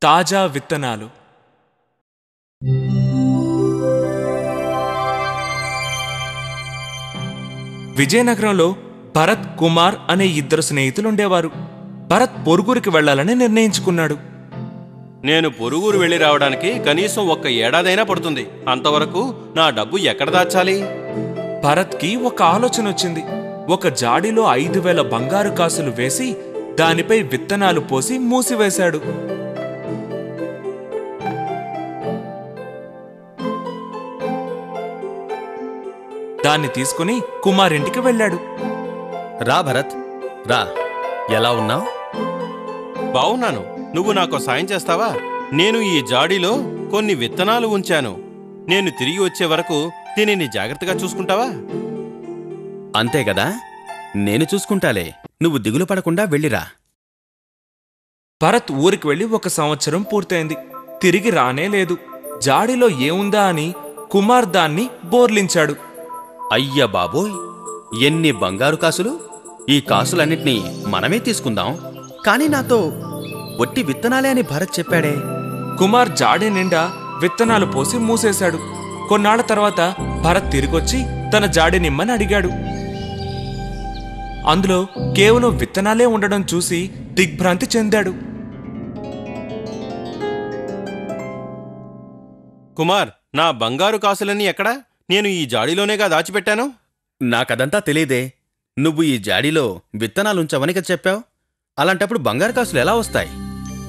తాజా విత్తనాలు. విజయనగరంలో భరత్, కుమార్ అనే ఇద్దరు స్నేహితులుండేవారు. భరత్ పొరుగురికి వెళ్లాలని నిర్ణయించుకున్నాడు. నేను పొరుగురు వెళ్ళి రావడానికి కనీసం 1 ఏడాదైనా పడుతుంది. అంతవరకు నా డబ్బు ఎక్కడ దాచాలి? భరత్కి ఒక ఆలోచన వచ్చింది. ఒక జాడీలో 5,000 బంగారు కాసులు వేసి దానిపై విత్తనాలు పోసి మూసివేశాడు. దాన్ని తీసుకుని కుమార్ ఇంటికి వెళ్ళాడు. రా భరత్, రా. ఎలా ఉన్నావు? బావున్నాను. నువ్వు నాకు సాయం చేస్తావా? నేను ఈ జాడీలో కొన్ని విత్తనాలు ఉంచాను. నేను తిరిగి వచ్చే వరకు దీనిని జాగ్రత్తగా చూసుకుంటావా? అంతే కదా, నేను చూసుకుంటాలే. నువ్వు దిగులు పడకుండా వెళ్ళిరా. భరత్ ఊరికి వెళ్లి 1 సంవత్సరం పూర్తయింది. తిరిగి రానే లేదు. జాడీలో ఏముందా అని కుమార్ దాన్ని బోర్లించాడు. అయ్య బాబోయ్, ఎన్ని బంగారు కాసులు! ఈ కాసులన్నిటినీ మనమే తీసుకుందాం. కానీ నాతో ఒట్టి విత్తనాలే అని భరత్ చెప్పాడే. కుమార్ జాడీ నిండా విత్తనాలు పోసి మూసేశాడు. కొన్నాళ్ల తర్వాత భరత్ తిరిగొచ్చి తన జాడీ నిమ్మని అడిగాడు. అందులో కేవలం విత్తనాలే ఉండడం చూసి దిగ్భ్రాంతి చెందాడు. కుమార్, నా బంగారు కాసులన్నీ ఎక్కడా? నేను ఈ జాడీలోనేగా దాచిపెట్టాను. నాకదంతా తెలీదే. నువ్వు ఈ జాడీలో విత్తనాలుంచవని కదా చెప్పావు. అలాంటప్పుడు బంగారు కాసులు ఎలా వస్తాయి?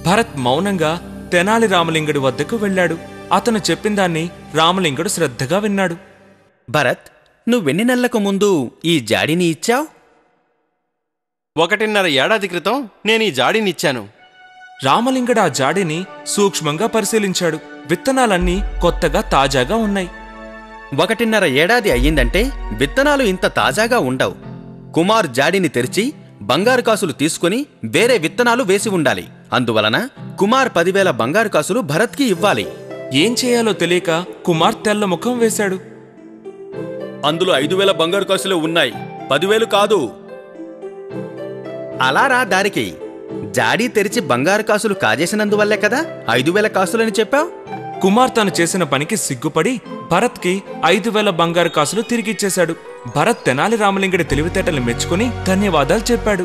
భరత్ మౌనంగా తెనాలి రామలింగుడి వద్దకు వెళ్ళాడు. అతను చెప్పిందాన్ని రామలింగుడు శ్రద్ధగా విన్నాడు. భరత్, నువ్వెన్ని నెలలకు ముందు ఈ జాడీని ఇచ్చావు? 1.5 ఏడాది క్రితం నేను ఈ జాడీనిచ్చాను. రామలింగుడు ఆ జాడీని సూక్ష్మంగా పరిశీలించాడు. విత్తనాలన్నీ కొత్తగా తాజాగా ఉన్నాయి. 1.5 ఏడాది అయ్యిందంటే విత్తనాలు ఇంత తాజాగా ఉండవు. కుమార్ జాడీని తెరిచి బంగారు కాసులు తీసుకుని వేరే విత్తనాలు వేసి ఉండాలి. అందువలన కుమార్ 10,000 బంగారు కాసులు భరత్కి ఇవ్వాలి. ఏం చేయాలో తెలియక కుమార్ తెల్ల ముఖం వేశాడు. అందులో 5,000 బంగారు కాసులు ఉన్నాయి, 10,000 కాదు. అలా రా దారికి. జాడీ తెరిచి బంగారు కాసులు కాజేసినందువల్లే కదా 5,000 కాసులని చెప్పావు. కుమార్ తను చేసిన పనికి సిగ్గుపడి భరత్కి 5,000 బంగారు కాసులు తిరిగిచ్చేశాడు. భరత్ తెనాలి రామలింగుడి తెలివితేటలు మెచ్చుకుని ధన్యవాదాలు చెప్పాడు.